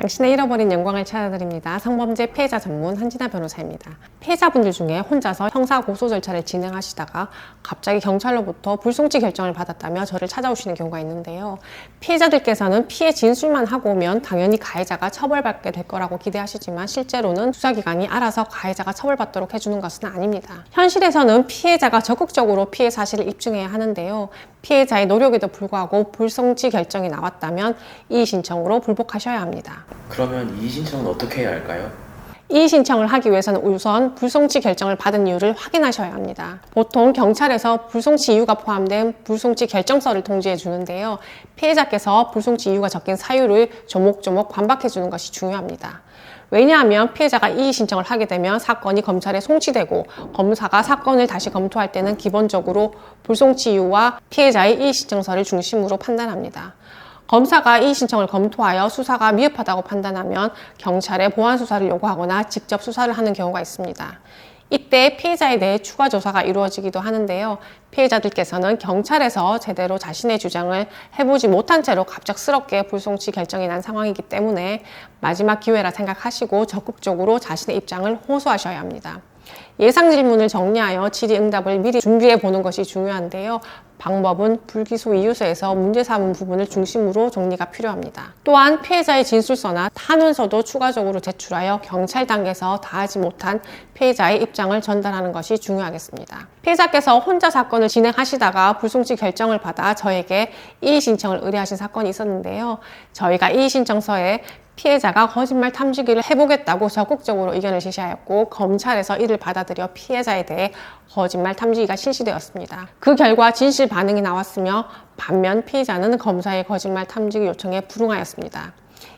당신의 잃어버린 영광을 찾아드립니다. 성범죄 피해자 전문 한진아 변호사입니다. 피해자분들 중에 혼자서 형사 고소 절차를 진행하시다가 갑자기 경찰로부터 불송치 결정을 받았다며 저를 찾아오시는 경우가 있는데요. 피해자들께서는 피해 진술만 하고 오면 당연히 가해자가 처벌받게 될 거라고 기대하시지만 실제로는 수사기관이 알아서 가해자가 처벌받도록 해주는 것은 아닙니다. 현실에서는 피해자가 적극적으로 피해 사실을 입증해야 하는데요. 피해자의 노력에도 불구하고 불송치 결정이 나왔다면 이의 신청으로 불복하셔야 합니다. 그러면 이의 신청은 어떻게 해야 할까요? 이의 신청을 하기 위해서는 우선 불송치 결정을 받은 이유를 확인하셔야 합니다. 보통 경찰에서 불송치 이유가 포함된 불송치 결정서를 통지해 주는데요. 피해자께서 불송치 이유가 적힌 사유를 조목조목 반박해 주는 것이 중요합니다. 왜냐하면 피해자가 이의 신청을 하게 되면 사건이 검찰에 송치되고 검사가 사건을 다시 검토할 때는 기본적으로 불송치 이유와 피해자의 이의 신청서를 중심으로 판단합니다. 검사가 이의 신청을 검토하여 수사가 미흡하다고 판단하면 경찰에 보완 수사를 요구하거나 직접 수사를 하는 경우가 있습니다. 이때 피해자에 대해 추가 조사가 이루어지기도 하는데요. 피해자들께서는 경찰에서 제대로 자신의 주장을 해보지 못한 채로 갑작스럽게 불송치 결정이 난 상황이기 때문에 마지막 기회라 생각하시고 적극적으로 자신의 입장을 호소하셔야 합니다. 예상 질문을 정리하여 질의응답을 미리 준비해 보는 것이 중요한데요. 방법은 불기소 이유서에서 문제 삼은 부분을 중심으로 정리가 필요합니다. 또한 피해자의 진술서나 탄원서도 추가적으로 제출하여 경찰 단계에서 다하지 못한 피해자의 입장을 전달하는 것이 중요하겠습니다. 피해자께서 혼자 사건을 진행하시다가 불송치 결정을 받아 저에게 이의 신청을 의뢰하신 사건이 있었는데요. 저희가 이의 신청서에 피해자가 거짓말 탐지기를 해보겠다고 적극적으로 의견을 제시하였고 검찰에서 이를 받아들여 피해자에 대해 거짓말 탐지기가 실시되었습니다. 그 결과 진실 반응이 나왔으며 반면 피해자는 검사의 거짓말 탐지기 요청에 불응하였습니다.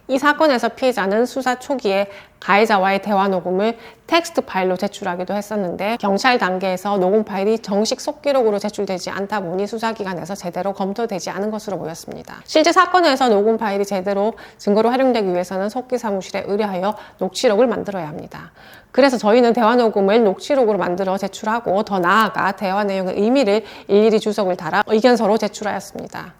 이 사건에서 피해자는 수사 초기에 가해자와의 대화 녹음을 텍스트 파일로 제출하기도 했었는데 경찰 단계에서 녹음 파일이 정식 속기록으로 제출되지 않다 보니 수사기관에서 제대로 검토되지 않은 것으로 보였습니다. 실제 사건에서 녹음 파일이 제대로 증거로 활용되기 위해서는 속기 사무실에 의뢰하여 녹취록을 만들어야 합니다. 그래서 저희는 대화 녹음을 녹취록으로 만들어 제출하고 더 나아가 대화 내용의 의미를 일일이 주석을 달아 의견서로 제출하였습니다.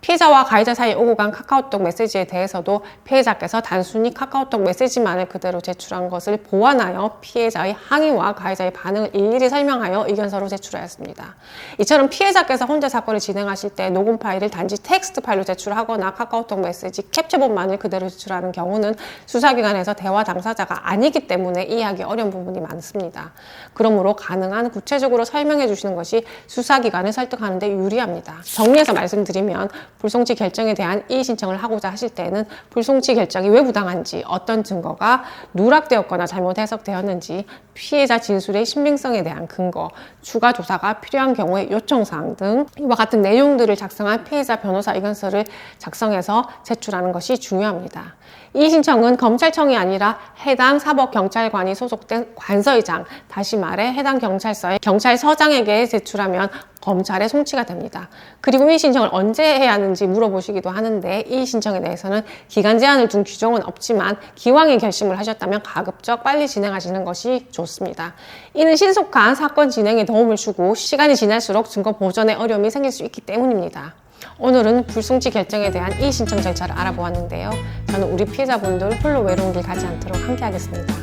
피해자와 가해자 사이에 오고 간 카카오톡 메시지에 대해서도 피해자께서 단순히 카카오톡 메시지만을 그대로 제출한 것을 보완하여 피해자의 항의와 가해자의 반응을 일일이 설명하여 의견서로 제출하였습니다. 이처럼 피해자께서 혼자 사건을 진행하실 때 녹음 파일을 단지 텍스트 파일로 제출하거나 카카오톡 메시지 캡처본만을 그대로 제출하는 경우는 수사기관에서 대화 당사자가 아니기 때문에 이해하기 어려운 부분이 많습니다. 그러므로 가능한 구체적으로 설명해 주시는 것이 수사기관을 설득하는 데 유리합니다. 정리해서 말씀드리면 불송치 결정에 대한 이의 신청을 하고자 하실 때는 불송치 결정이 왜 부당한지, 어떤 증거가 누락되었거나 잘못 해석되었는지, 피해자 진술의 신빙성에 대한 근거, 추가 조사가 필요한 경우의 요청사항 등 이와 같은 내용들을 작성한 피해자 변호사 의견서를 작성해서 제출하는 것이 중요합니다. 이의 신청은 검찰청이 아니라 해당 사법경찰관이 소속된 관서의장, 다시 말해 해당 경찰서의 경찰서장에게 제출하면 검찰에 송치가 됩니다. 그리고 이의 신청을 언제 해야 하는지 물어보시기도 하는데 이의 신청에 대해서는 기간 제한을 둔 규정은 없지만 기왕에 결심을 하셨다면 가급적 빨리 진행하시는 것이 좋습니다. 이는 신속한 사건 진행에 도움을 주고 시간이 지날수록 증거 보존에 어려움이 생길 수 있기 때문입니다. 오늘은 불송치 결정에 대한 이의 신청 절차를 알아보았는데요. 저는 우리 피해자분들 홀로 외로운 길 가지 않도록 함께 하겠습니다.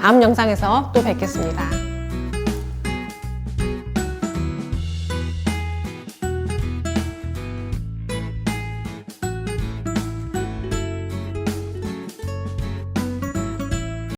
다음 영상에서 또 뵙겠습니다.